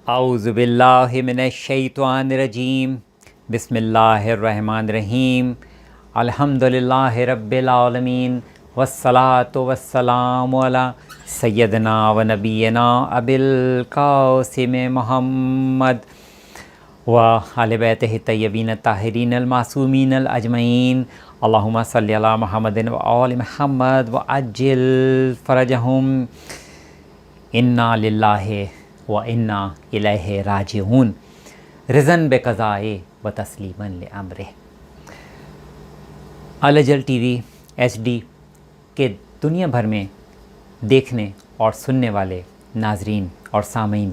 اعوذ باللہ من الشیطان الرجیم بسم اللہ الرحمن الرحیم الحمدللہ رب العالمین والصلاة والسلام علی سیدنا و نبینا ابی القاسم محمد و آل بیتہ الطیبین الطاہرین المعصومین الاجمعین اللہم صلی علی محمد و آل محمد و عجل فرجہم انا للہ و انا الیہ راجعون رضاً بقضائے و تسلیماً لامرہ۔ الجل ٹی وی ایچ ڈی کے دنیا بھر میں دیکھنے اور سننے والے ناظرین اور سامعین،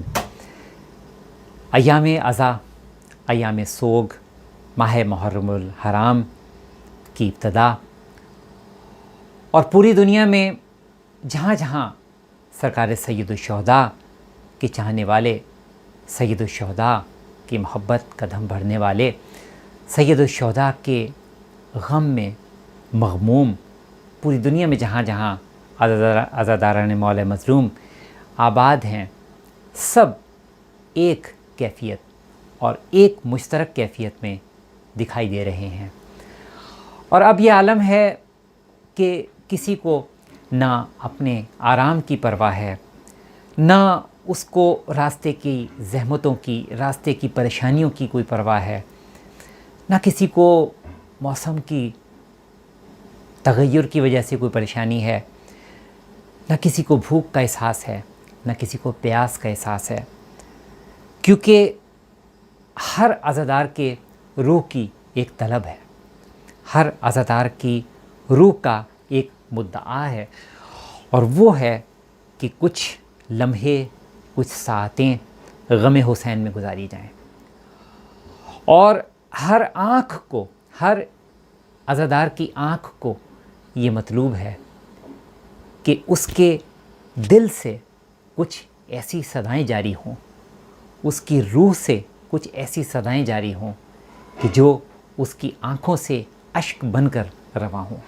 ایام عزا، ایام سوگ، ماہ محرم الحرام کی ابتدا، اور پوری دنیا میں جہاں جہاں سرکار سید الشہداء کے چاہنے والے، سید الشہداء کی محبت کا دھم بھرنے والے، سید الشہداء کے غم میں مغموم، پوری دنیا میں جہاں جہاں عزاداران مولا مظلوم آباد ہیں، سب ایک کیفیت اور ایک مشترک کیفیت میں دکھائی دے رہے ہیں۔ اور اب یہ عالم ہے کہ کسی کو نہ اپنے آرام کی پرواہ ہے، نہ اس کو راستے کی زحمتوں کی، راستے کی پریشانیوں کی کوئی پرواہ ہے، نہ کسی کو موسم کی تغیر کی وجہ سے کوئی پریشانی ہے، نہ کسی کو بھوک کا احساس ہے، نہ کسی کو پیاس کا احساس ہے، کیونکہ ہر عزادار کے روح کی ایک طلب ہے، ہر عزادار کی روح کا ایک مدعا ہے، اور وہ ہے کہ کچھ لمحے، کچھ ساعتیں غم حسین میں گزاری جائیں، اور ہر آنکھ کو، ہر عزادار کی آنکھ کو یہ مطلوب ہے کہ اس کے دل سے کچھ ایسی صدائیں جاری ہوں، اس کی روح سے کچھ ایسی صدائیں جاری ہوں کہ جو اس کی آنکھوں سے اشک بن کر رواں ہوں،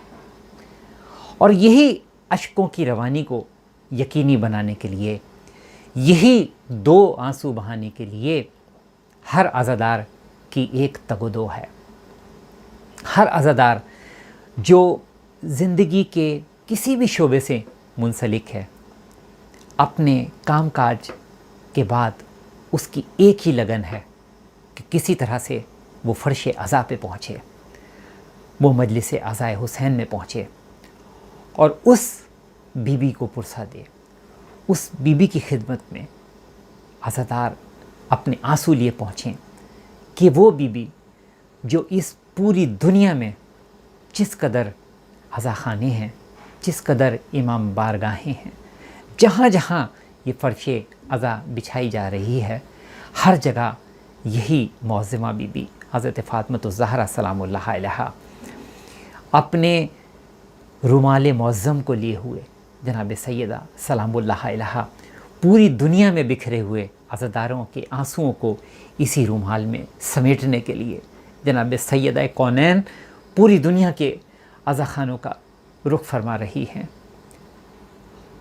اور یہی اشکوں کی روانی کو یقینی بنانے کے لیے، یہی دو آنسو بہانے کے لیے ہر عزادار کی ایک تگ و دو ہے۔ ہر عزادار جو زندگی کے کسی بھی شعبے سے منسلک ہے، اپنے کام کاج کے بعد اس کی ایک ہی لگن ہے کہ کسی طرح سے وہ فرش عزا پہ پہنچے، وہ مجلس عزائے حسین میں پہنچے، اور اس بی بی کو پرسہ دے، اس بی بی کی خدمت میں عزادار اپنے آنسو لیے پہنچیں کہ وہ بی بی جو اس پوری دنیا میں جس قدر عزا خانے ہیں، جس قدر امام بارگاہیں ہیں، جہاں جہاں یہ فرش عزا بچھائی جا رہی ہے، ہر جگہ یہی معظمہ بی بی حضرت فاطمۃ الزہرا سلام اللہ علیہا اپنے رومال معظم کو لیے ہوئے، جناب سیدہ سلام اللہ علیہا پوری دنیا میں بکھرے ہوئے عزاداروں کے آنسوؤں کو اسی رومال میں سمیٹنے کے لیے جناب سیدہ کونین پوری دنیا کے عزا خانوں کا رخ فرما رہی ہیں،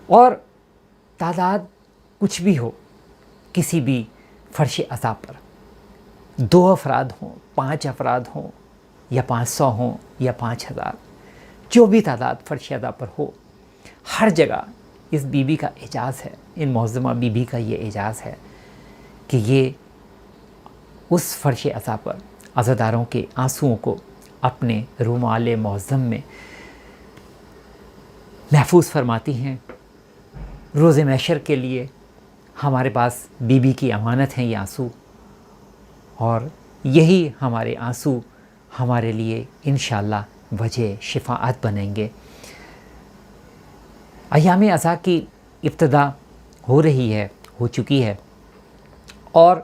اور تعداد کچھ بھی ہو، کسی بھی فرش عزا پر 2 افراد ہوں، 5 افراد ہوں، یا 500 ہوں، یا 5000، جو بھی تعداد فرش عزا پر ہو، ہر جگہ اس بی بی کا اعجاز ہے، ان معظمہ بی بی کا یہ اعجاز ہے کہ یہ اس فرش عزا پر عزاداروں کے آنسوؤں کو اپنے رومال معظم میں محفوظ فرماتی ہیں۔ روز محشر کے لیے ہمارے پاس بی بی کی امانت ہیں یہ آنسو، اور یہی ہمارے آنسو ہمارے لیے انشاءاللہ وجہ شفاعت بنیں گے۔ ایام عزا کی ابتدا ہو رہی ہے، ہو چکی ہے، اور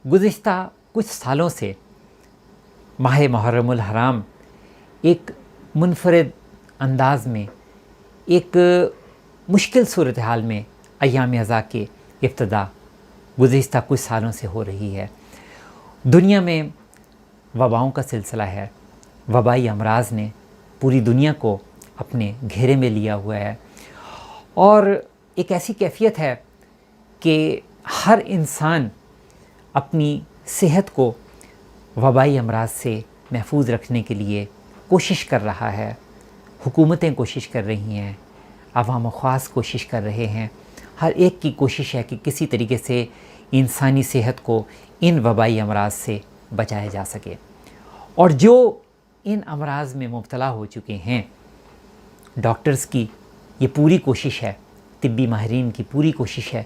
گزشتہ کچھ سالوں سے ماہ محرم الحرام ایک منفرد انداز میں، ایک مشکل صورتحال میں ایام عزا کے ابتدا گزشتہ کچھ سالوں سے ہو رہی ہے۔ دنیا میں وباؤں کا سلسلہ ہے، وبائی امراض نے پوری دنیا کو اپنے گھیرے میں لیا ہوا ہے، اور ایک ایسی کیفیت ہے کہ ہر انسان اپنی صحت کو وبائی امراض سے محفوظ رکھنے کے لیے کوشش کر رہا ہے. حکومتیں کوشش کر رہی ہیں, عوام و خاص کوشش کر رہے ہیں. ہر ایک کی کوشش ہے کہ کسی طریقے سے انسانی صحت کو ان وبائی امراض سے بچایا جا سکے. اور جو ان امراض میں مبتلا ہو چکے ہیں, ڈاکٹرز کی یہ پوری کوشش ہے, طبی ماہرین کی پوری کوشش ہے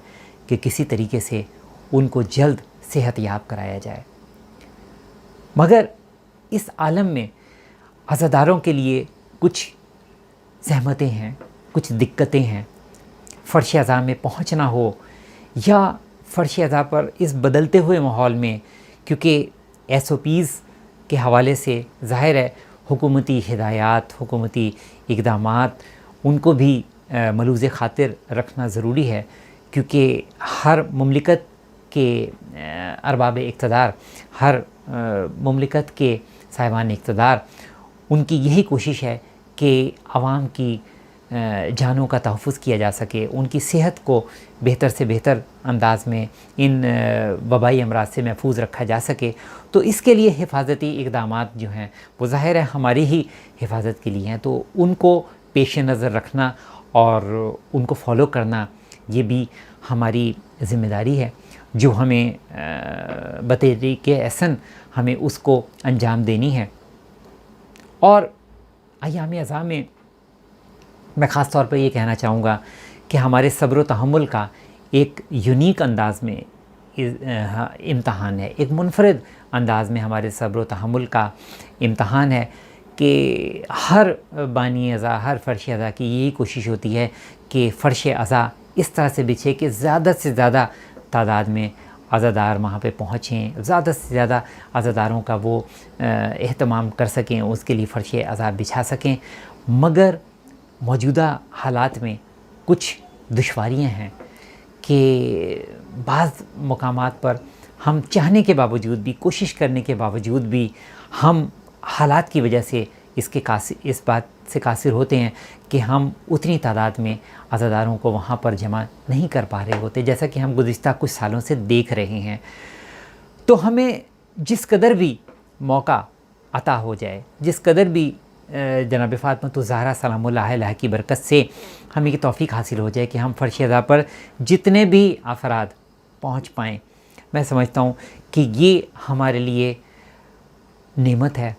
کہ کسی طریقے سے ان کو جلد صحت یاب کرایا جائے. مگر اس عالم میں عزاداروں کے لیے کچھ زحمتیں ہیں, کچھ دقتیں ہیں. فرش عزا میں پہنچنا ہو یا فرش عزا پر اس بدلتے ہوئے ماحول میں, کیونکہ ایس او پیز کے حوالے سے ظاہر ہے حکومتی ہدایات, حکومتی اقدامات, ان کو بھی ملوز خاطر رکھنا ضروری ہے, کیونکہ ہر مملکت کے ارباب اقتدار, ہر مملکت کے صاحبان اقتدار, ان کی یہی کوشش ہے کہ عوام کی جانوں کا تحفظ کیا جا سکے, ان کی صحت کو بہتر سے بہتر انداز میں ان وبائی امراض سے محفوظ رکھا جا سکے. تو اس کے لیے حفاظتی اقدامات جو ہیں وہ ظاہر ہے ہماری ہی حفاظت کے لیے ہیں, تو ان کو پیش نظر رکھنا اور ان کو فالو کرنا یہ بھی ہماری ذمہ داری ہے, جو ہمیں بطریق احسن ہمیں اس کو انجام دینی ہے. اور ایام عزا میں میں خاص طور پر یہ کہنا چاہوں گا کہ ہمارے صبر و تحمل کا ایک یونیک انداز میں امتحان ہے, ایک منفرد انداز میں ہمارے صبر و تحمل کا امتحان ہے کہ ہر بانی عزا, ہر فرش عزا کی یہی کوشش ہوتی ہے کہ فرش عزا اس طرح سے بچھے کہ زیادہ سے زیادہ تعداد میں عزادار وہاں پہ پہنچیں, زیادہ سے زیادہ عزاداروں کا وہ اہتمام کر سکیں, اس کے لیے فرش عزا بچھا سکیں. مگر موجودہ حالات میں کچھ دشواریاں ہیں کہ بعض مقامات پر ہم چاہنے کے باوجود بھی, کوشش کرنے کے باوجود بھی, ہم حالات کی وجہ سے اس بات سے قاصر ہوتے ہیں کہ ہم اتنی تعداد میں عزاداروں کو وہاں پر جمع نہیں کر پا رہے ہوتے جیسا کہ ہم گزشتہ کچھ سالوں سے دیکھ رہے ہیں. تو ہمیں جس قدر بھی موقع عطا ہو جائے, جس قدر بھی جناب فاطمہ الزہرا سلام اللہ علیہا کی برکت سے ہمیں یہ توفیق حاصل ہو جائے کہ ہم فرش عزا پر جتنے بھی افراد پہنچ پائیں, میں سمجھتا ہوں کہ یہ ہمارے لیے نعمت ہے,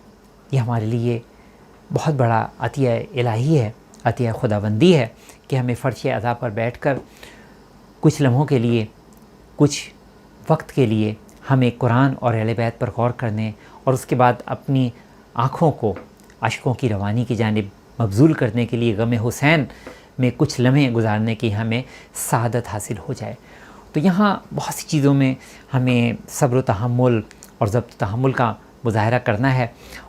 یہ ہمارے لیے بہت بڑا عطیہ الہی ہے, عطیہ خداوندی ہے کہ ہمیں فرش عزا پر بیٹھ کر کچھ لمحوں کے لیے, کچھ وقت کے لیے ہمیں قرآن اور اہل بیت پر غور کرنے اور اس کے بعد اپنی آنکھوں کو اشکوں کی روانی کی جانب مبذول کرنے کے لیے غم حسین میں کچھ لمحے گزارنے کی ہمیں سعادت حاصل ہو جائے. تو یہاں بہت سی چیزوں میں ہمیں صبر و تحمل اور ضبط و تحمل کا مظاہرہ کرنا ہے,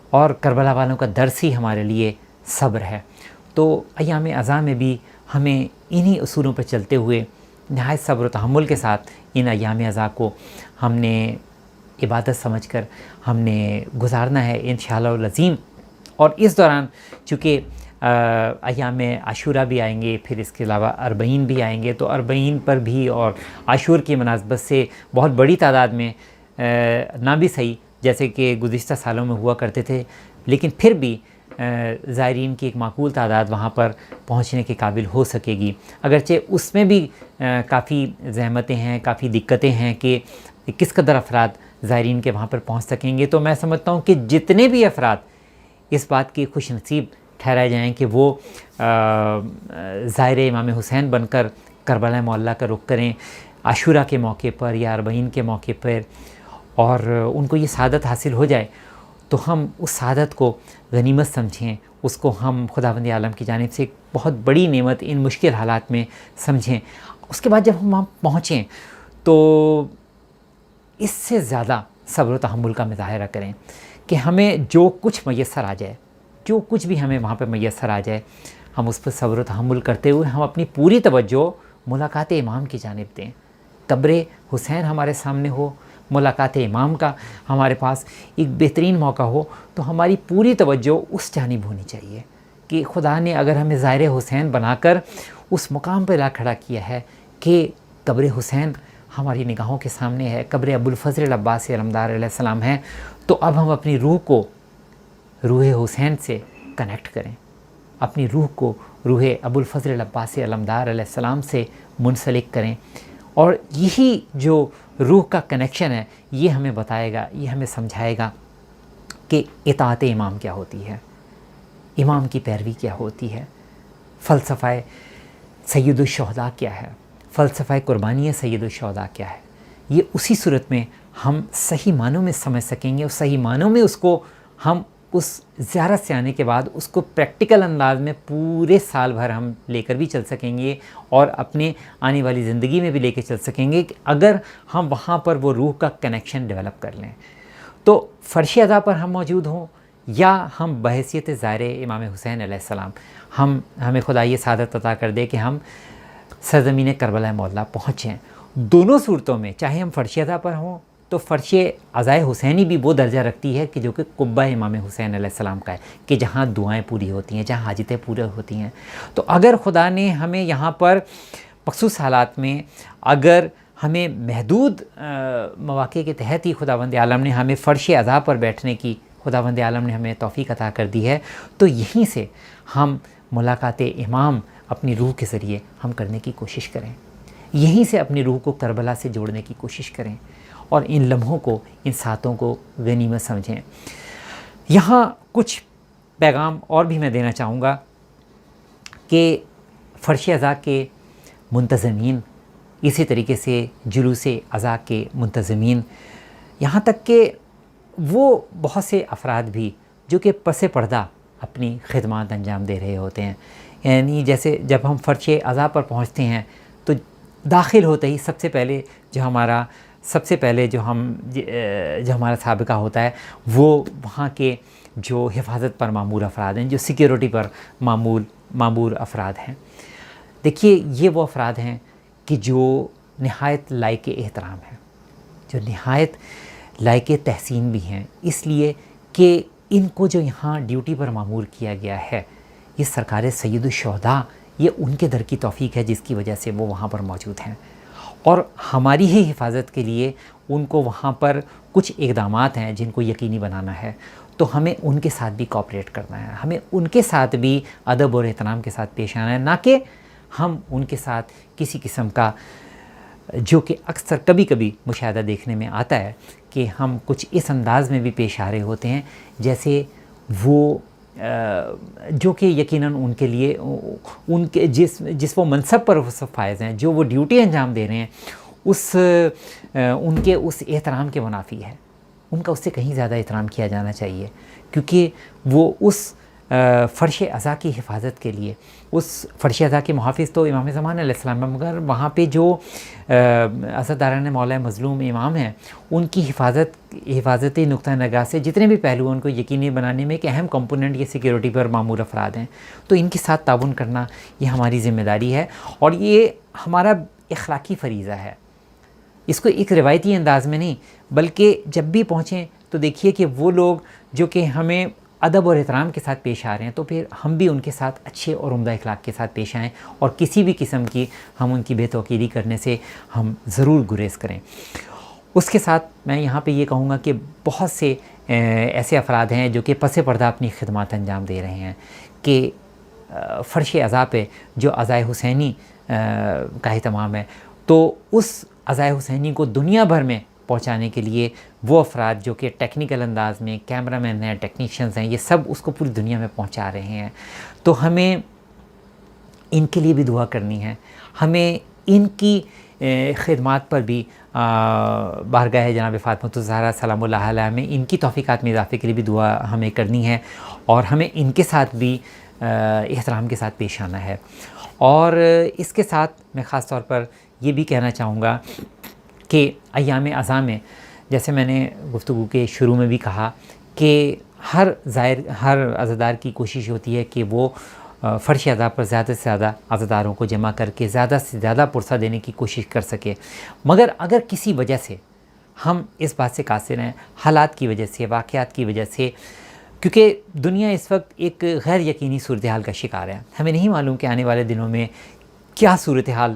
اور کربلا والوں کا درس ہی ہمارے لیے صبر ہے. تو ایام عزا میں بھی ہمیں انہی اصولوں پر چلتے ہوئے نہایت صبر و تحمل کے ساتھ ان ایام عزا کو ہم نے عبادت سمجھ کر ہم نے گزارنا ہے انشاءاللہ العظیم. اور اس دوران چونکہ ایام عاشورہ بھی آئیں گے, پھر اس کے علاوہ اربعین بھی آئیں گے, تو اربعین پر بھی اور عاشور کی مناسبت سے بہت بڑی تعداد میں نہ بھی صحیح جیسے کہ گزشتہ سالوں میں ہوا کرتے تھے, لیکن پھر بھی زائرین کی ایک معقول تعداد وہاں پر پہنچنے کے قابل ہو سکے گی. اگرچہ اس میں بھی کافی زحمتیں ہیں, کافی دقتیں ہیں کہ کس قدر افراد زائرین کے وہاں پر پہنچ سکیں گے. تو میں سمجھتا ہوں کہ جتنے بھی افراد اس بات کی خوش نصیب ٹھہرائے جائیں کہ وہ زائر امام حسین بن کر کربلا معلیٰ کا رخ کریں عاشورہ کے موقع پر یا اربعین کے موقع پر, اور ان کو یہ سعادت حاصل ہو جائے, تو ہم اس سعادت کو غنیمت سمجھیں, اس کو ہم خداوند عالم کی جانب سے ایک بہت بڑی نعمت ان مشکل حالات میں سمجھیں. اس کے بعد جب ہم وہاں پہنچیں تو اس سے زیادہ صبر و تحمل کا مظاہرہ کریں کہ ہمیں جو کچھ میسر آ جائے, جو کچھ بھی ہمیں وہاں پہ میسر آ جائے, ہم اس پر صبر و تحمل کرتے ہوئے ہم اپنی پوری توجہ ملاقات امام کی جانب دیں. قبر حسین ہمارے سامنے ہو, ملاقات امام کا ہمارے پاس ایک بہترین موقع ہو, تو ہماری پوری توجہ اس جانب ہونی چاہیے کہ خدا نے اگر ہمیں زائر حسین بنا کر اس مقام پہ لا کھڑا کیا ہے کہ قبر حسین ہماری نگاہوں کے سامنے ہے، قبر ابوالفضل عباسی علمدار علیہ السلام ہے، تو اب ہم اپنی روح کو روح حسین سے کنیکٹ کریں، اپنی روح کو روح ابوالفضل عباسی علمدار علیہ السلام سے منسلک کریں، اور یہی جو روح کا کنیکشن ہے یہ ہمیں بتائے گا، یہ ہمیں سمجھائے گا کہ اطاعت امام کیا ہوتی ہے، امام کی پیروی کیا ہوتی ہے، فلسفہ سید الشہداء کیا ہے، فلسفہ قربانی سید الشہداء کیا ہے۔ یہ اسی صورت میں ہم صحیح معنوں میں سمجھ سکیں گے، اور صحیح معنوں میں اس کو ہم اس زیارت سے آنے کے بعد اس کو پریکٹیکل انداز میں پورے سال بھر ہم لے کر بھی چل سکیں گے، اور اپنے آنے والی زندگی میں بھی لے کے چل سکیں گے، کہ اگر ہم وہاں پر وہ روح کا کنیکشن ڈیولپ کر لیں۔ تو فرش ادا پر ہم موجود ہوں یا ہم بحیثیت زائر امام حسین علیہ السلام، ہمیں خدا یہ سعادت عطا کر دے کہ ہم سرزمین کربلا معلیٰ پہنچیں، دونوں صورتوں میں چاہے ہم فرش ادا پر ہوں تو فرش عزائے حسینی بھی وہ درجہ رکھتی ہے کہ جو کہ قبہ امام حسین علیہ السلام کا ہے، کہ جہاں دعائیں پوری ہوتی ہیں، جہاں حاجتیں پورے ہوتی ہیں۔ تو اگر خدا نے ہمیں یہاں پر مخصوص حالات میں، اگر ہمیں محدود مواقع کے تحت ہی خداوند عالم نے ہمیں فرش عزا پر بیٹھنے کی خداوند عالم نے ہمیں توفیق عطا کر دی ہے، تو یہیں سے ہم ملاقات امام اپنی روح کے ذریعے ہم کرنے کی کوشش کریں، یہیں سے اپنی روح کو کربلا سے جوڑنے کی کوشش کریں، اور ان لمحوں کو، ان ساتوں کو غنیمت سمجھیں۔ یہاں کچھ پیغام اور بھی میں دینا چاہوں گا کہ فرش عزا کے منتظمین، اسی طریقے سے جلوس عزا کے منتظمین، یہاں تک کہ وہ بہت سے افراد بھی جو کہ پس پردہ اپنی خدمات انجام دے رہے ہوتے ہیں، یعنی جیسے جب ہم فرش عزا پر پہنچتے ہیں تو داخل ہوتے ہی سب سے پہلے جو ہمارا سابقہ ہوتا ہے وہ وہاں کے جو حفاظت پر مامور افراد ہیں، جو سیکیورٹی پر مامور افراد ہیں۔ دیکھیے یہ وہ افراد ہیں کہ جو نہایت لائق احترام ہیں، جو نہایت لائق تحسین بھی ہیں، اس لیے کہ ان کو جو یہاں ڈیوٹی پر مامور کیا گیا ہے، یہ سرکار سید الشہداء، یہ ان کے در کی توفیق ہے جس کی وجہ سے وہ وہاں پر موجود ہیں، اور ہماری ہی حفاظت کے لیے ان کو وہاں پر کچھ اقدامات ہیں جن کو یقینی بنانا ہے، تو ہمیں ان کے ساتھ بھی کوآپریٹ کرنا ہے، ہمیں ان کے ساتھ بھی ادب اور احترام کے ساتھ پیش آنا ہے، نہ کہ ہم ان کے ساتھ کسی قسم کا، جو کہ اکثر کبھی کبھی مشاہدہ دیکھنے میں آتا ہے کہ ہم کچھ اس انداز میں بھی پیش آ رہے ہوتے ہیں جیسے وہ جو کہ یقیناً ان کے لیے ان کے جس وہ منصب پر وہ سب فائز ہیں، جو وہ ڈیوٹی انجام دے رہے ہیں، ان کے اس احترام کے منافی ہے، ان کا اس سے کہیں زیادہ احترام کیا جانا چاہیے، کیونکہ وہ اس فرش عزا کی حفاظت کے لیے، اس فرش عزا کے محافظ تو امام زمان علیہ السلام ہے، مگر وہاں پہ جو عزاداران مولا مظلوم امام ہیں، ان کی حفاظتی نقطہ نگاہ سے جتنے بھی پہلو ان کو یقینی بنانے میں ایک اہم کمپوننٹ یہ سیکیورٹی پر مامور افراد ہیں، تو ان کے ساتھ تعاون کرنا یہ ہماری ذمہ داری ہے، اور یہ ہمارا اخلاقی فریضہ ہے۔ اس کو ایک روایتی انداز میں نہیں، بلکہ جب بھی پہنچیں تو دیکھیے کہ وہ لوگ جو کہ ہمیں ادب اور احترام کے ساتھ پیش آ رہے ہیں، تو پھر ہم بھی ان کے ساتھ اچھے اور عمدہ اخلاق کے ساتھ پیش آئیں، اور کسی بھی قسم کی ہم ان کی بے توقیری کرنے سے ہم ضرور گریز کریں۔ اس کے ساتھ میں یہاں پہ یہ کہوں گا کہ بہت سے ایسے افراد ہیں جو کہ پس پردہ اپنی خدمات انجام دے رہے ہیں، کہ فرش عزا پہ جو عزائے حسینی کا اہتمام ہے، تو اس عزائے حسینی کو دنیا بھر میں پہنچانے کے لیے وہ افراد جو کہ ٹیکنیکل انداز میں کیمرہ مین ہیں، ٹیکنیشینز ہیں، یہ سب اس کو پوری دنیا میں پہنچا رہے ہیں، تو ہمیں ان کے لیے بھی دعا کرنی ہے، ہمیں ان کی خدمات پر بھی بارگاہ جناب فاطمۃ الزہرا سلام اللہ علیہ میں ان کی توفیقات میں اضافے کے لیے بھی دعا ہمیں کرنی ہے، اور ہمیں ان کے ساتھ بھی احترام کے ساتھ پیش آنا ہے۔ اور اس کے ساتھ میں خاص طور پر یہ بھی کہنا چاہوں گا کہ ایام عزا میں، جیسے میں نے گفتگو کے شروع میں بھی کہا کہ ہر عزادار کی کوشش ہوتی ہے کہ وہ فرش عزا پر زیادہ سے زیادہ عزاداروں کو جمع کر کے زیادہ سے زیادہ پرسہ دینے کی کوشش کر سکے، مگر اگر کسی وجہ سے ہم اس بات سے قاصر ہیں، حالات کی وجہ سے، واقعات کی وجہ سے، کیونکہ دنیا اس وقت ایک غیر یقینی صورتحال کا شکار ہے، ہمیں نہیں معلوم کہ آنے والے دنوں میں کیا صورتحال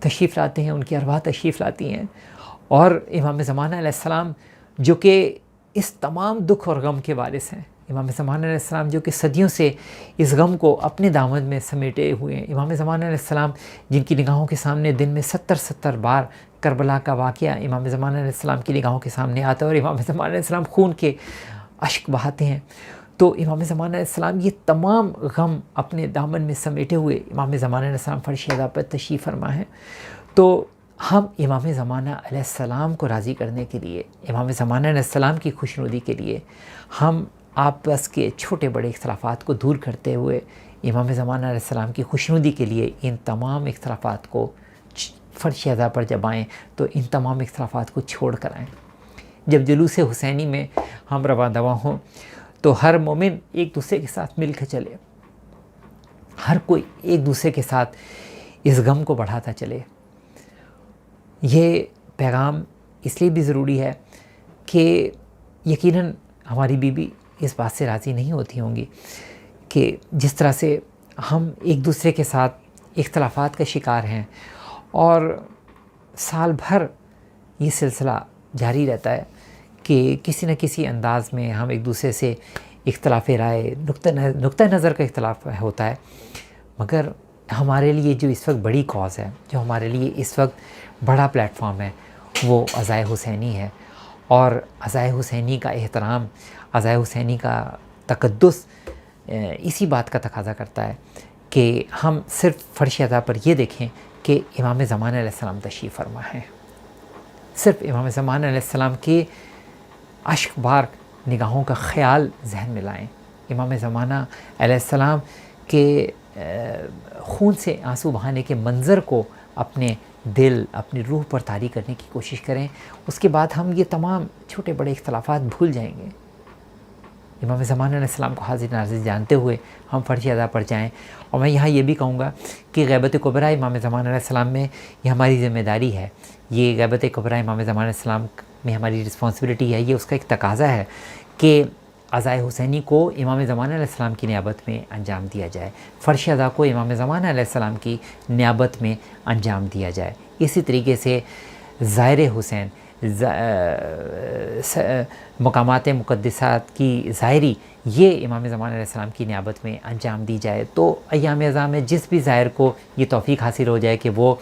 تشریف لاتے ہیں، ان کی ارواح تشریف لاتی ہیں، اور امام زمانہ علیہ السلام جو کہ اس تمام دکھ اور غم کے وارث ہیں، امام زمانہ علیہ السلام جو کہ صدیوں سے اس غم کو اپنے دامن میں سمیٹے ہوئے ہیں، امام زمانہ علیہ السلام جن کی نگاہوں کے سامنے دن میں 70 بار کربلا کا واقعہ امام زمانہ علیہ السلام کی نگاہوں کے سامنے آتا ہے، اور امام زمانہ علیہ السلام خون کے اشک بہاتے ہیں، تو امام زمانہ علیہ السلام یہ تمام غم اپنے دامن میں سمیٹے ہوئے امام زمانہ علیہ السلام فرش ادا پر تشریف فرما ہیں۔ تو ہم امام زمانہ علیہ السلام کو راضی کرنے کے لیے، امام زمانہ علیہ السلام کی خوشنودی کے لیے، ہم آپس کے چھوٹے بڑے اختلافات کو دور کرتے ہوئے امام زمانہ علیہ السلام کی خوشنودی کے لیے ان تمام اختلافات کو فرش ادا پر جب آئیں تو ان تمام اختلافات کو چھوڑ کر آئیں۔ جب جلوس حسینی میں ہم رواں دواں ہوں تو ہر مومن ایک دوسرے کے ساتھ مل کر چلے، ہر کوئی ایک دوسرے کے ساتھ اس غم کو بڑھاتا چلے۔ یہ پیغام اس لیے بھی ضروری ہے کہ یقیناً ہماری بیوی اس بات سے راضی نہیں ہوتی ہوں گی کہ جس طرح سے ہم ایک دوسرے کے ساتھ اختلافات کا شکار ہیں، اور سال بھر یہ سلسلہ جاری رہتا ہے کہ کسی نہ کسی انداز میں ہم ایک دوسرے سے اختلاف رائے، نقطہ نظر کا اختلاف ہوتا ہے، مگر ہمارے لیے جو اس وقت بڑی کاز ہے، جو ہمارے لیے اس وقت بڑا پلیٹ فارم ہے، وہ عزائے حسینی ہے، اور عزائے حسینی کا احترام، عزائے حسینی کا تقدس اسی بات کا تقاضا کرتا ہے کہ ہم صرف فرش ادا پر یہ دیکھیں کہ امام زمانہ علیہ السلام تشریف فرما ہے، صرف امام زمانہ علیہ السلام کے اشک بار نگاہوں کا خیال ذہن میں لائیں، امام زمانہ علیہ السلام کے خون سے آنسو بہانے کے منظر کو اپنے دل، اپنی روح پر طاری کرنے کی کوشش کریں، اس کے بعد ہم یہ تمام چھوٹے بڑے اختلافات بھول جائیں گے۔ امام زمانہ علیہ السلام کو حاضر ناظر جانتے ہوئے ہم فرش ادا پر جائیں، اور میں یہاں یہ بھی کہوں گا کہ غیبت کبریٰ امام زمانہ علیہ السلام میں یہ ہماری ذمہ داری ہے، یہ غیبت کبریٰ امام زمانہ علیہ السلام میں ہماری رسپانسبلٹی ہے، یہ اس کا ایک تقاضا ہے کہ عزائے حسینی کو امام زمانہ علیہ السلام کی نیابت میں انجام دیا جائے، فرش ادا کو امام زمانہ علیہ السلام کی نیابت میں انجام دیا جائے۔ اسی طریقے سے زائر حسین، مقامات مقدسات کی زائری، یہ امام زمانہ علیہ السلام کی نیابت میں انجام دی جائے، تو ایام اعزاں میں جس بھی زائر کو یہ توفیق حاصل ہو جائے کہ وہ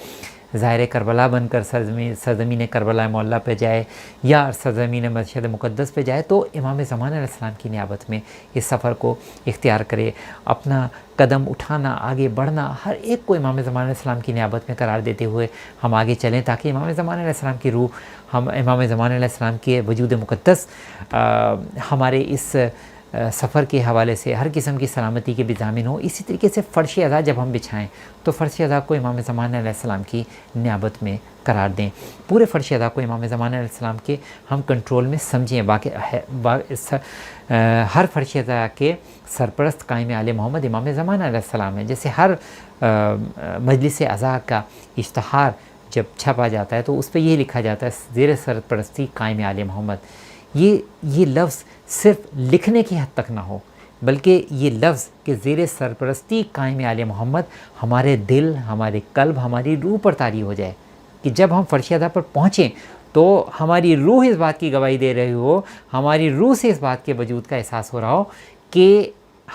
زائر کربلا بن کر سرزمین کربلا معلیٰ پہ جائے یا سرزمین مشہد مقدس پہ جائے، تو امام زمانہ علیہ السلام کی نیابت میں اس سفر کو اختیار کرے، اپنا قدم اٹھانا، آگے بڑھنا، ہر ایک کو امام زمانہ علیہ السلام کی نیابت میں قرار دیتے ہوئے ہم آگے چلیں، تاکہ امام زمانہ علیہ السلام کی روح، ہم امام زمانہ علیہ السلام کے وجود مقدس ہمارے اس سفر کے حوالے سے ہر قسم کی سلامتی کے بھی ضامن ہو۔ اسی طریقے سے فرش ادا جب ہم بچھائیں تو فرش ادا کو امام زمانہ علیہ السلام کی نیابت میں قرار دیں، پورے فرش ادا کو امام زمانہ علیہ السلام کے ہم کنٹرول میں سمجھیں۔ ہر فرش ادا کے سرپرست قائم آل محمد امام زمانہ علیہ السلام ہے، جیسے ہر مجلس عزا کا اشتہار جب چھپا جاتا ہے تو اس پہ یہ لکھا جاتا ہے زیر سرپرستی قائم آل محمد۔ یہ لفظ صرف لکھنے کی حد تک نہ ہو، بلکہ یہ لفظ کہ زیر سرپرستی قائم آل محمد ہمارے دل، ہمارے قلب، ہماری روح پر طاری ہو جائے، کہ جب ہم فرش ادا پر پہنچیں تو ہماری روح اس بات کی گواہی دے رہی ہو، ہماری روح سے اس بات کے وجود کا احساس ہو رہا ہو کہ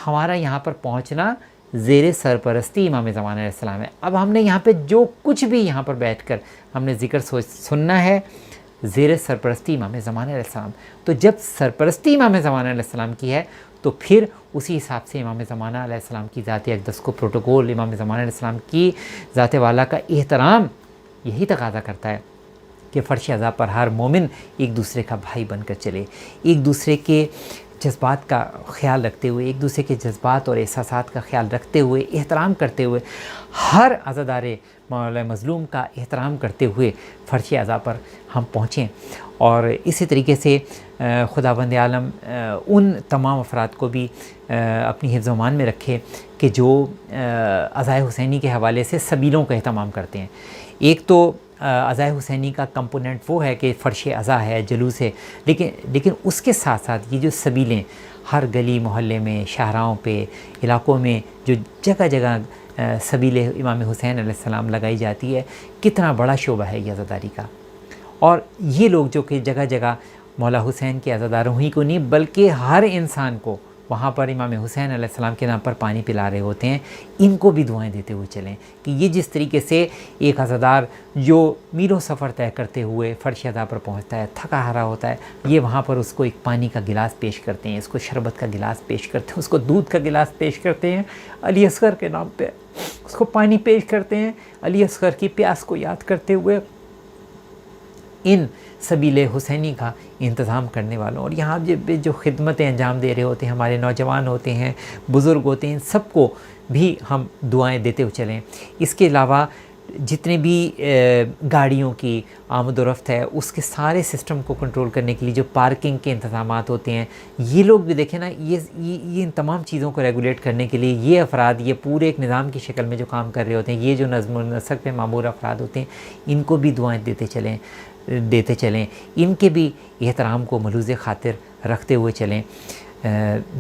ہمارا یہاں پر پہنچنا زیر سرپرستی امام زمانہ علیہ السلام ہے۔ اب ہم نے یہاں پہ جو کچھ بھی یہاں پر بیٹھ کر ہم نے ذکر سننا ہے، زیر سرپرستی امام زمانہ علیہ السلام۔ تو جب سرپرستی امام زمانہ علیہ السلام کی ہے تو پھر اسی حساب سے امام زمانہ علیہ السلام کی ذات اقدس کو پروٹوکول، امام زمانہ علیہ السلام کی ذات والا کا احترام یہی تقاضا کرتا ہے کہ فرش ادا پر ہر مومن ایک دوسرے کا بھائی بن کر چلے، ایک دوسرے کے جذبات کا خیال رکھتے ہوئے، ایک دوسرے کے جذبات اور احساسات کا خیال رکھتے ہوئے، احترام کرتے ہوئے، ہر عزادار مولا مظلوم کا احترام کرتے ہوئے فرش ادا پر ہم پہنچیں۔ اور اسی طریقے سے خداوند عالم ان تمام افراد کو بھی اپنی حفظ و امان میں رکھے کہ جو عزائے حسینی کے حوالے سے سبیلوں کا اہتمام کرتے ہیں۔ ایک تو عزائے حسینی کا کمپوننٹ وہ ہے کہ فرش عزا ہے، جلوس ہے، لیکن اس کے ساتھ ساتھ یہ جو سبیلیں ہر گلی محلے میں، شاہراہوں پہ، علاقوں میں جو جگہ جگہ سبیل امام حسین علیہ السلام لگائی جاتی ہے، کتنا بڑا شعبہ ہے یہ عزاداری کا۔ اور یہ لوگ جو کہ جگہ جگہ مولا حسین کے عزاداروں ہی کو نہیں بلکہ ہر انسان کو وہاں پر امام حسین علیہ السلام کے نام پر پانی پلا رہے ہوتے ہیں، ان کو بھی دعائیں دیتے ہوئے چلیں کہ یہ جس طریقے سے ایک عزادار جو میلوں سفر طے کرتے ہوئے فرش عزا پر پہنچتا ہے، تھکا ہارا ہوتا ہے، یہ وہاں پر اس کو ایک پانی کا گلاس پیش کرتے ہیں، اس کو شربت کا گلاس پیش کرتے ہیں، اس کو دودھ کا گلاس پیش کرتے ہیں، علی اصغر کے نام پہ اس کو پانی پیش کرتے ہیں، علی اصغر کی پیاس کو یاد کرتے ہوئے ان سبیل حسینی کا انتظام کرنے والوں اور یہاں جو خدمتیں انجام دے رہے ہوتے ہیں، ہمارے نوجوان ہوتے ہیں، بزرگ ہوتے ہیں، ان سب کو بھی ہم دعائیں دیتے ہوئے چلیں۔ اس کے علاوہ جتنے بھی گاڑیوں کی آمد و رفت ہے اس کے سارے سسٹم کو کنٹرول کرنے کے لیے جو پارکنگ کے انتظامات ہوتے ہیں، یہ لوگ بھی دیکھیں نا، یہ ان تمام چیزوں کو ریگولیٹ کرنے کے لیے یہ افراد یہ پورے ایک نظام کی شکل میں جو کام کر رہے ہوتے ہیں، یہ جو نظم و نسق پہ مامور افراد ہوتے ہیں، ان کو بھی دعائیں دیتے چلیں، ان کے بھی احترام کو ملوز خاطر رکھتے ہوئے چلیں،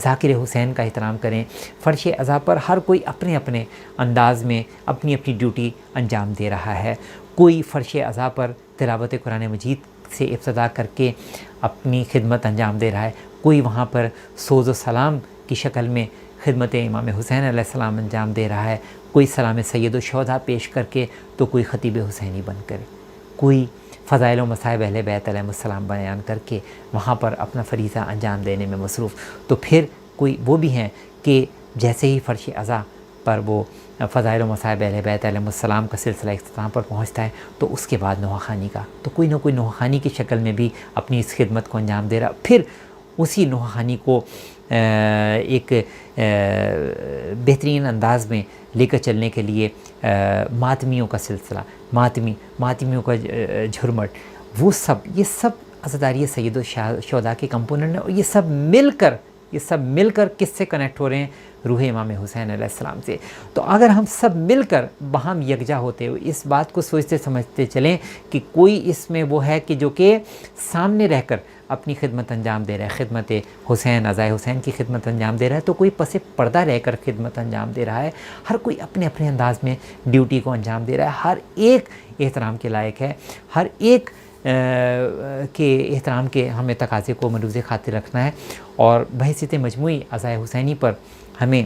ذاکر حسین کا احترام کریں۔ فرش عزا پر ہر کوئی اپنے اپنے انداز میں اپنی اپنی ڈیوٹی انجام دے رہا ہے۔ کوئی فرش عزا پر تلاوت قرآن مجید سے ابتدا کر کے اپنی خدمت انجام دے رہا ہے، کوئی وہاں پر سوز و سلام کی شکل میں خدمت امام حسین علیہ السلام انجام دے رہا ہے، کوئی سلام سید الشہداء پیش کر کے، تو کوئی خطیب حسینی بن کر، کوئی فضائل و مصائب اہل بیت علیہ السلام بیان کر کے وہاں پر اپنا فریضہ انجام دینے میں مصروف، تو پھر کوئی وہ بھی ہیں کہ جیسے ہی فرش عزا پر وہ فضائل و مصائب اہل بیت علیہ السلام کا سلسلہ اختتام پر پہنچتا ہے تو اس کے بعد نوحہ خوانی کا، تو کوئی نہ کوئی نوحہ خوانی کی شکل میں بھی اپنی اس خدمت کو انجام دے رہا، پھر اسی نوحہ خوانی کو ایک بہترین انداز میں لے کر چلنے کے لیے ماتمیوں کا سلسلہ، ماتمیوں کا جھرمٹ، وہ سب یہ سب عزاداری سید الشہداء کے کمپوننٹ ہیں، اور یہ سب مل کر کس سے کنیکٹ ہو رہے ہیں؟ روح امام حسین علیہ السلام سے۔ تو اگر ہم سب مل کر باہم یکجا ہوتے ہوئے اس بات کو سوچتے سمجھتے چلیں کہ کوئی اس میں وہ ہے کہ جو کہ سامنے رہ کر اپنی خدمت انجام دے رہا ہے، خدمت حسین، عزائے حسین کی خدمت انجام دے رہا ہے، تو کوئی پس پردہ رہ کر خدمت انجام دے رہا ہے، ہر کوئی اپنے اپنے انداز میں ڈیوٹی کو انجام دے رہا ہے، ہر ایک احترام کے لائق ہے، ہر ایک کے احترام کے ہمیں تقاضے کو ملوز خاطر رکھنا ہے، اور بحیثیت مجموعی عزائے حسینی پر ہمیں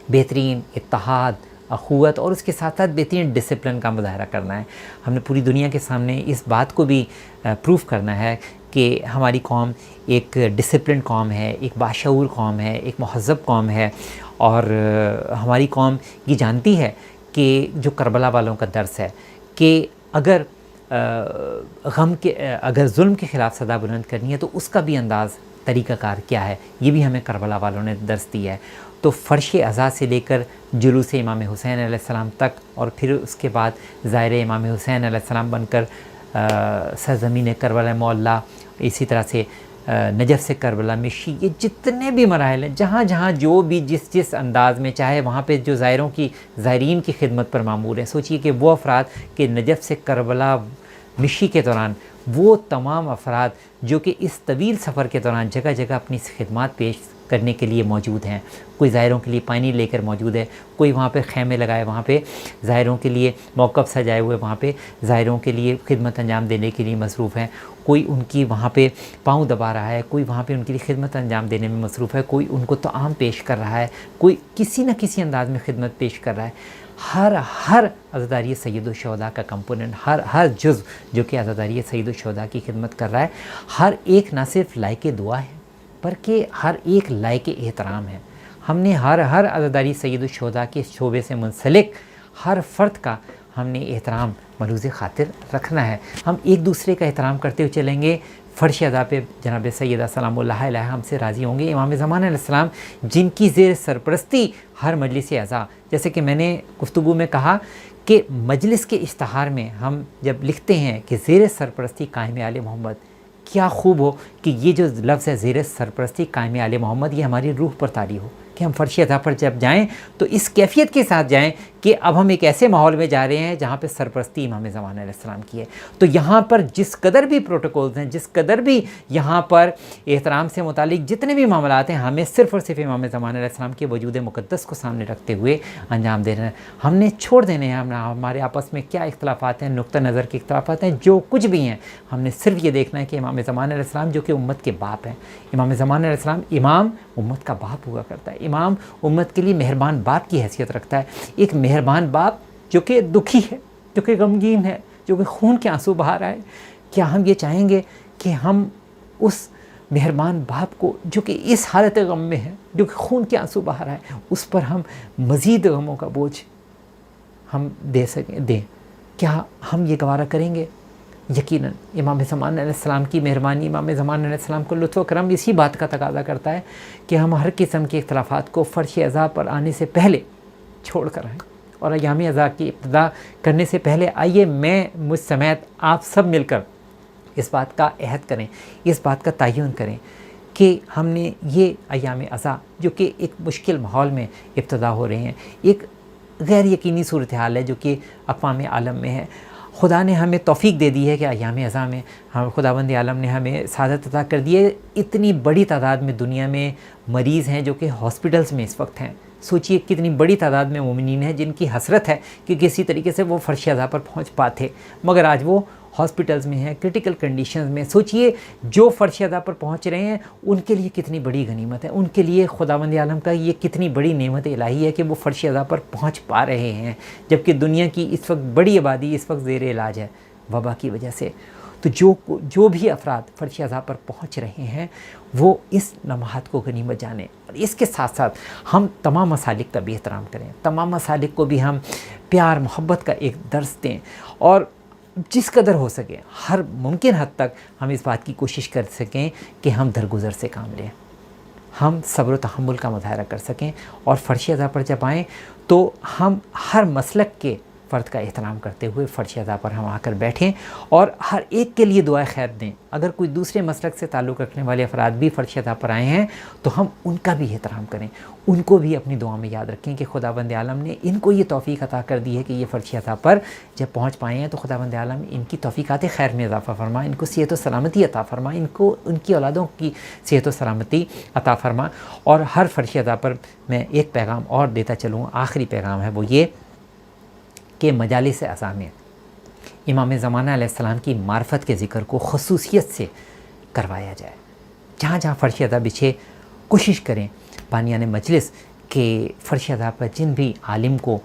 بہترین اتحاد، اخوت اور اس کے ساتھ ساتھ بہترین ڈسپلن کا مظاہرہ کرنا ہے۔ ہم نے پوری دنیا کے سامنے اس بات کو بھی پروف کرنا ہے کہ ہماری قوم ایک ڈسپلن قوم ہے، ایک باشعور قوم ہے، ایک مہذب قوم ہے، اور ہماری قوم یہ جانتی ہے کہ جو کربلا والوں کا درس ہے کہ اگر اگر ظلم کے خلاف صدا بلند کرنی ہے تو اس کا بھی انداز، طریقہ کار کیا ہے، یہ بھی ہمیں کربلا والوں نے درس دیا ہے۔ تو فرش عزا سے لے کر جلوس امام حسین علیہ السلام تک، اور پھر اس کے بعد ظاہر امام حسین علیہ السلام بن کر سرزمین کربلا معلیٰ، اسی طرح سے نجف سے کربلا مشی، یہ جتنے بھی مراحل ہیں، جہاں جہاں جو بھی جس انداز میں چاہے وہاں پہ جو زائرین کی خدمت پر مامور ہیں، سوچئے کہ وہ افراد کہ نجف سے کربلا مشی کے دوران وہ تمام افراد جو کہ اس طویل سفر کے دوران جگہ جگہ اپنی خدمات پیش کرنے کے لیے موجود ہیں، کوئی زائروں کے لیے پانی لے کر موجود ہے، کوئی وہاں پہ خیمے لگائے، وہاں پہ زائروں کے لیے موقف سجائے ہوئے، وہاں پہ زائروں کے لیے خدمت انجام دینے کے لیے مصروف ہیں، کوئی ان کی وہاں پہ پاؤں دبا رہا ہے، کوئی وہاں پہ ان کے لیے خدمت انجام دینے میں مصروف ہے، کوئی ان کو طعام پیش کر رہا ہے، کوئی کسی نہ کسی انداز میں خدمت پیش کر رہا ہے۔ ہر عزاداری سید الشہداء کا کمپوننٹ، ہر جزو جو کہ عزاداری سید الشہداء کی خدمت کر رہا ہے، ہر ایک نہ صرف لائق دعا ہے بلکہ ہر ایک لائق احترام ہے۔ ہم نے ہر عزاداری سید الشہداء کے شعبے سے منسلک ہر فرد کا ہم نے احترام ملوز خاطر رکھنا ہے۔ ہم ایک دوسرے کا احترام کرتے ہوئے چلیں گے، فرش عزا پہ جناب سیدہ سلام اللہ علیہ ہم سے راضی ہوں گے، امام زمان علیہ السلام جن کی زیر سرپرستی ہر مجلس عزا، جیسے کہ میں نے گفتگو میں کہا کہ مجلس کے اشتہار میں ہم جب لکھتے ہیں کہ زیر سرپرستی قائم آل محمد، کیا خوب ہو کہ یہ جو لفظ ہے زیر سرپرستی قائم آل محمد، یہ ہماری روح پر طاری ہو کہ ہم فرش عزا پر جب جائیں تو اس کیفیت کے ساتھ جائیں کہ اب ہم ایک ایسے ماحول میں جا رہے ہیں جہاں پہ سرپرستی امام زمانہ علیہ السلام کی ہے. تو یہاں پر جس قدر بھی پروٹوکولز ہیں، جس قدر بھی یہاں پر احترام سے متعلق جتنے بھی معاملات ہیں، ہمیں صرف اور صرف امام زمانہ علیہ السلام کے وجود مقدس کو سامنے رکھتے ہوئے انجام دینا ہے. ہم نے چھوڑ دینے ہیں ہمارے آپس میں کیا اختلافات ہیں، نقطہ نظر کے اختلافات ہیں، جو کچھ بھی ہیں، ہم نے صرف یہ دیکھنا ہے کہ امام زمانہ علیہ السلام جو کہ امت کے باپ ہیں، امام زمانہ علیہ السلام امام امت کا باپ ہوا کرتا ہے. امام امت کے لیے مہربان باپ کی حیثیت رکھتا ہے. ایک مہربان باپ جو کہ دکھی ہے، جو کہ غمگین ہے، جو کہ خون کے آنسو بہا رہا ہے، کیا ہم یہ چاہیں گے کہ ہم اس مہربان باپ کو جو کہ اس حالت غم میں ہے، جو کہ خون کے آنسو بہا رہا ہے، اس پر ہم مزید غموں کا بوجھ ہم دیں؟ کیا ہم یہ گوارا کریں گے؟ یقیناً امام زمانہ علیہ السلام کی مہربانی، امام زمانہ علیہ السلام کو لطف و کرم اسی بات کا تقاضا کرتا ہے کہ ہم ہر قسم کے اختلافات کو فرش عزا پر آنے سے پہلے چھوڑ کر آئیں. اور ایام عزا کی ابتدا کرنے سے پہلے آئیے میں مجھ سمیت آپ سب مل کر اس بات کا عہد کریں، اس بات کا تعین کریں کہ ہم نے یہ ایام عزا جو کہ ایک مشکل ماحول میں ابتدا ہو رہے ہیں، ایک غیر یقینی صورتحال ہے جو کہ اقوام عالم میں ہے، خدا نے ہمیں توفیق دے دی ہے کہ ایام عزا میں خداوند عالم نے ہمیں سعادت عطا کر دی ہے. اتنی بڑی تعداد میں دنیا میں مریض ہیں جو کہ ہاسپٹلز میں اس وقت ہیں. سوچئے کتنی بڑی تعداد میں مومنین ہیں جن کی حسرت ہے کہ کسی طریقے سے وہ فرش عزا پر پہنچ پاتے، مگر آج وہ ہاسپٹلز میں ہیں، کرٹیکل کنڈیشنز میں. سوچئے جو فرش عزا پر پہنچ رہے ہیں ان کے لیے کتنی بڑی غنیمت ہے، ان کے لیے خداوند عالم کا یہ کتنی بڑی نعمت الہی ہے کہ وہ فرش عزا پر پہنچ پا رہے ہیں، جبکہ دنیا کی اس وقت بڑی آبادی اس وقت زیر علاج ہے وبا کی وجہ سے. تو جو بھی افراد فرش عزا پر پہنچ رہے ہیں وہ اس لمحات کو غنیمت جانیں، اور اس کے ساتھ ساتھ ہم تمام مسالک کا بھی احترام کریں، تمام مسالک کو بھی ہم پیار محبت کا ایک درس دیں، اور جس قدر ہو سکے ہر ممکن حد تک ہم اس بات کی کوشش کر سکیں کہ ہم درگزر سے کام لیں، ہم صبر و تحمل کا مظاہرہ کر سکیں، اور فرش عزا پر جب آئیں تو ہم ہر مسلک کے فرد کا احترام کرتے ہوئے فرش عزا پر ہم آ کر بیٹھیں اور ہر ایک کے لیے دعائے خیر دیں. اگر کوئی دوسرے مسلک سے تعلق رکھنے والے افراد بھی فرش عزا پر آئے ہیں تو ہم ان کا بھی احترام کریں، ان کو بھی اپنی دعا میں یاد رکھیں کہ خداوند عالم نے ان کو یہ توفیق عطا کر دی ہے کہ یہ فرش عزا پر جب پہنچ پائے ہیں تو خداوند عالم ان کی توفیقات خیر میں اضافہ فرما، ان کو صحت و سلامتی عطا فرما، ان کی اولادوں کی صحت و سلامتی عطا فرما. اور ہر فرش عزا پر میں ایک پیغام اور دیتا چلوں، آخری پیغام ہے وہ یہ کہ مجالس عزا میں امام زمانہ علیہ السلام کی معرفت کے ذکر کو خصوصیت سے کروایا جائے. جہاں جہاں فرش عزا بچھے کوشش کریں بانیان مجلس کہ فرش عزا پر جن بھی عالم کو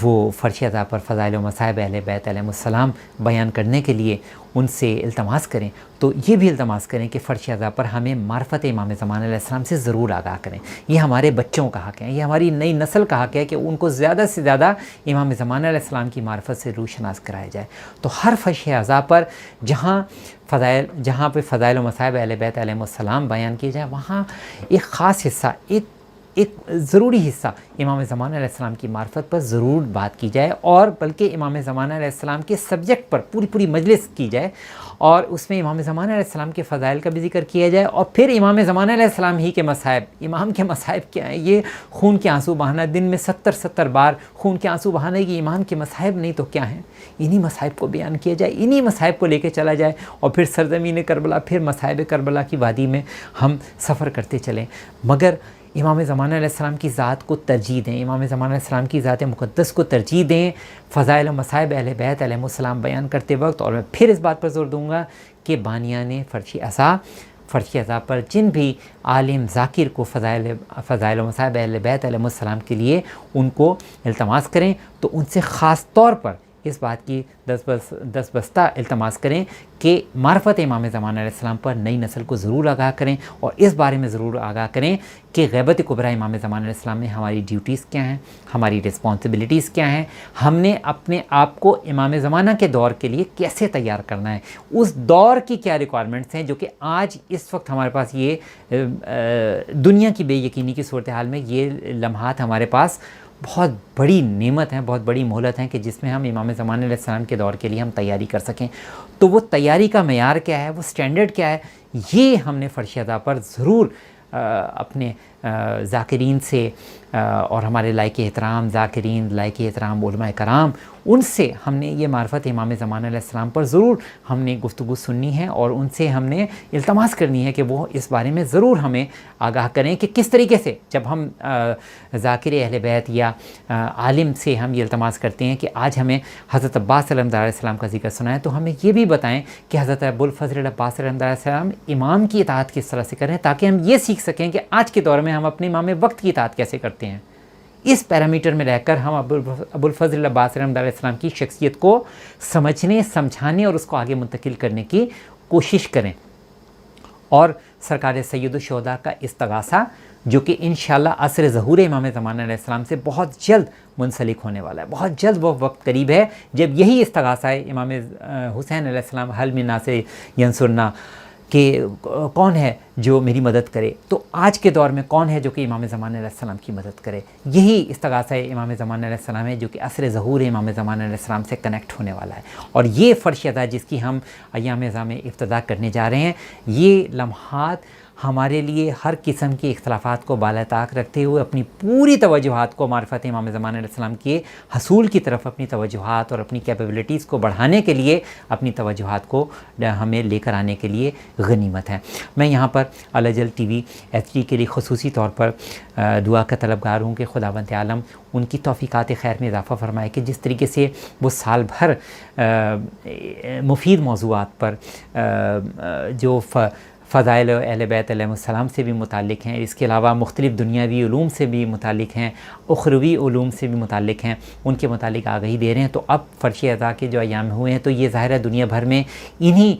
وہ فرش عزا پر فضائل و مصائب اہل بیت علیہ السلام بیان کرنے کے لیے ان سے التماس کریں تو یہ بھی التماس کریں کہ فرش عزا پر ہمیں معرفت امام زمانہ علیہ السلام سے ضرور آگاہ کریں. یہ ہمارے بچوں کا حق ہے، یہ ہماری نئی نسل کا حق ہے کہ ان کو زیادہ سے زیادہ امام زمانہ علیہ السلام کی معرفت سے روشناس کرایا جائے. تو ہر فرش عزا پر جہاں پہ فضائل و مصائب اہل بیت علیہ السلام بیان کیے جائیں وہاں ایک خاص حصہ، ایک ضروری حصہ امام زمانہ علیہ السلام کی معرفت پر ضرور بات کی جائے، اور بلکہ امام زمانہ علیہ السلام کے سبجیکٹ پر پوری مجلس کی جائے، اور اس میں امام زمانہ علیہ السلام کے فضائل کا بھی ذکر کیا جائے، اور پھر امام زمانہ علیہ السلام ہی کے مصائب. امام کے مصائب کیا ہیں؟ یہ خون کے آنسو بہانا، دن میں 70 بار خون کے آنسو بہانے کی امام کے مصائب نہیں تو کیا ہیں؟ انہی مصائب کو بیان کیا جائے، انہی مصائب کو لے کے چلا جائے، اور پھر سرزمین کربلا، پھر مصائب کربلا کی وادی میں ہم سفر کرتے چلیں. مگر امام زمانہ علیہ السلام کی ذات کو ترجیح دیں، امام زمانہ علیہ السلام کی ذات مقدس کو ترجیح دیں فضائل و مصائب اہل بیت علیہ السلام بیان کرتے وقت. اور میں پھر اس بات پر زور دوں گا کہ بانیان فرش عزا پر جن بھی عالم ذاکر کو فضائل و مصائب اہل بیت علیہ السلام کے لیے ان کو التماس کریں تو ان سے خاص طور پر اس بات کی دستبستہ التماس کریں کہ معرفت امام زمانہ علیہ السلام پر نئی نسل کو ضرور آگاہ کریں، اور اس بارے میں ضرور آگاہ کریں کہ غیبت کبریٰ امام زمانہ علیہ السلام میں ہماری ڈیوٹیز کیا ہیں، ہماری رسپانسبلٹیز کیا ہیں، ہم نے اپنے آپ کو امام زمانہ کے دور کے لیے کیسے تیار کرنا ہے، اس دور کی کیا ریکوائرمنٹس ہیں جو کہ آج اس وقت ہمارے پاس یہ دنیا کی بے یقینی کی صورتحال میں یہ لمحات ہمارے پاس بہت بڑی نعمت ہیں، بہت بڑی مہلت ہیں کہ جس میں ہم امام زمانہ علیہ السلام کے دور کے لیے ہم تیاری کر سکیں. تو وہ تیاری کا معیار کیا ہے، وہ سٹینڈرڈ کیا ہے، یہ ہم نے فرش عزا پر ضرور اپنے ذاکرین سے اور ہمارے لائق احترام ذاکرین، لائق احترام علماء کرام، ان سے ہم نے یہ معرفت امام زمان علیہ السلام پر ضرور ہم نے گفتگو سننی ہے، اور ان سے ہم نے التماس کرنی ہے کہ وہ اس بارے میں ضرور ہمیں آگاہ کریں کہ کس طریقے سے جب ہم ذاکر اہل بیت یا عالم سے ہم یہ التماس کرتے ہیں کہ آج ہمیں حضرت عباس علیہ السلام کا ذکر سنائیں، تو ہمیں یہ بھی بتائیں کہ حضرت ابوالفضل عباس علیہ السلام امام کی اطاعت کس طرح سے کریں، تاکہ ہم یہ سیکھ سکیں کہ آج کے دور میں ہم اپنے امام وقت کی اطاعت کیسے کرتے ہیں۔ اس پیرامیٹر میں رہ کر ہم ابوالفضل عباس علیہ السلام کی شخصیت کو سمجھنے، سمجھانے اور اس کو آگے منتقل کرنے کی کوشش کریں، اور سرکار سید الشہداء کا استغاثہ جو کہ انشاءاللہ عصر ظہور امام زمان علیہ السلام سے بہت جلد منسلک ہونے والا ہے، بہت جلد وہ وقت قریب ہے جب یہی استغاثہ ہے امام حسین علیہ السلام حل من ناصر ینصرنا کہ کون ہے جو میری مدد کرے، تو آج کے دور میں کون ہے جو کہ امام زمان علیہ السلام کی مدد کرے، یہی استغاثہ امام زمان علیہ السلام ہے جو کہ عصر ظہور امام زمان علیہ السلام سے کنیکٹ ہونے والا ہے۔ اور یہ فرش ادا جس کی ہم ایام اعزاء میں افتتاح کرنے جا رہے ہیں، یہ لمحات ہمارے لیے ہر قسم کے اختلافات کو بالاتاق رکھتے ہوئے اپنی پوری توجہات کو معرفت امام زمان علیہ السلام کے حصول کی طرف اپنی توجہات اور اپنی کیپیبلٹیز کو بڑھانے کے لیے اپنی توجہات کو ہمیں لے کر آنے کے لیے غنیمت ہے۔ میں یہاں پر الجل ٹی وی HD کے لیے خصوصی طور پر دعا کا طلبگار ہوں کہ خداوند عالم ان کی توفیقات خیر میں اضافہ فرمائے کہ جس طریقے سے وہ سال بھر مفید موضوعات پر جو فضائل اہل بیت علیہ السلام سے بھی متعلق ہیں، اس کے علاوہ مختلف دنیاوی علوم سے بھی متعلق ہیں، اخروی علوم سے بھی متعلق ہیں، ان کے متعلق آگاہی دے رہے ہیں، تو اب فرش ادا کے جو ایام ہوئے ہیں تو یہ ظاہر ہے دنیا بھر میں انہی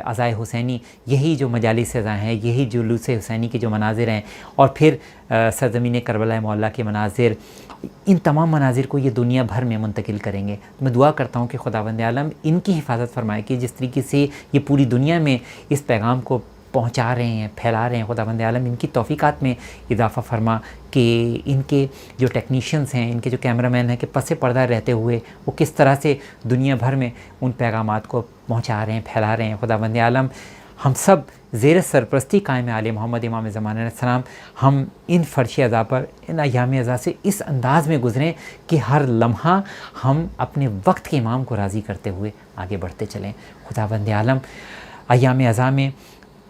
عزائے حسینی، یہی جو مجالس عزا ہیں، یہی جلوس حسینی کے جو مناظر ہیں، اور پھر سرزمین کربلا معلیٰ کے مناظر، ان تمام مناظر کو یہ دنیا بھر میں منتقل کریں گے۔ میں دعا کرتا ہوں کہ خداوند عالم ان کی حفاظت فرمائے کہ جس طریقے سے یہ پوری دنیا میں اس پیغام کو پہنچا رہے ہیں، پھیلا رہے ہیں، خداوند عالم ان کی توفیقات میں اضافہ فرما کہ ان کے جو ٹیکنیشینز ہیں، ان کے جو کیمرہ مین ہیں کہ پس پردہ رہتے ہوئے وہ کس طرح سے دنیا بھر میں ان پیغامات کو پہنچا رہے ہیں، پھیلا رہے ہیں۔ خداوند عالم ہم سب زیر سرپرستی قائم آل محمد امام زمان علیہ السلام ہم ان فرش اعضاء پر، ان ایام اعضاء سے اس انداز میں گزریں کہ ہر لمحہ ہم اپنے وقت کے امام کو راضی کرتے ہوئے آگے بڑھتے چلیں۔ خداوند عالم ایام اعضاء میں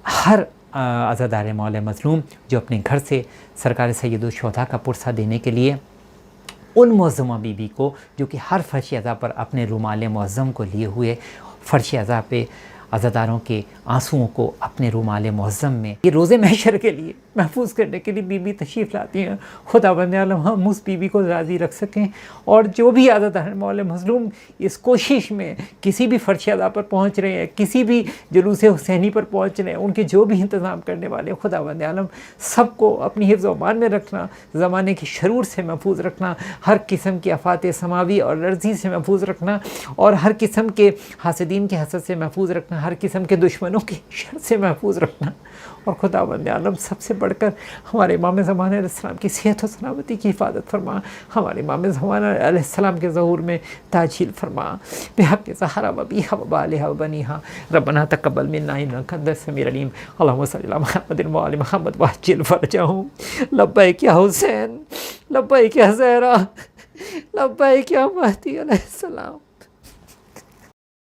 ہر عزادار مولا مظلوم جو اپنے گھر سے سرکار سید الشہداء کا پرسہ دینے کے لیے ان معظمہ بی بی کو جو کہ ہر فرش اعضاء پر اپنے رومال معظم کو لیے ہوئے فرش اعضاء پہ عزاداروں کے آنسوؤں کو اپنے رومال معظم میں یہ روز محشر کے لیے محفوظ کرنے کے لیے بی بی تشریف لاتی ہیں۔ خداوند عالم ہم اس بی بی کو راضی رکھ سکیں، اور جو بھی عزادار مولا مظلوم اس کوشش میں کسی بھی فرش ادا پر پہنچ رہے ہیں، کسی بھی جلوس حسینی پر پہنچ رہے ہیں، ان کے جو بھی انتظام کرنے والے، خداوند عالم سب کو اپنی حفظ و امان میں رکھنا، زمانے کی شرور سے محفوظ رکھنا، ہر قسم کی آفات سماوی اور ارضی سے محفوظ رکھنا، اور ہر قسم کے حاسدین کے حسد سے محفوظ رکھنا، ہر قسم کے دشمنوں کی شر سے محفوظ رکھنا، اور خداوند عالم سب سے بڑھ کر ہمارے امام زمان علیہ السلام کی صحت و سلامتی کی حفاظت فرما، ہمارے امام زمان علیہ السلام کے ظہور میں تاجیل فرما، بحق زہرا و بیہا و بالہا و بنیہا، ربنا تقبل منا انک انت السمیع العلیم، اللہم صلی علی محمد و آل محمد وعجل فرجہم، لبیک یا حسین، لبیک یا زہرا، لبیک یا مہدی علیہ السلام۔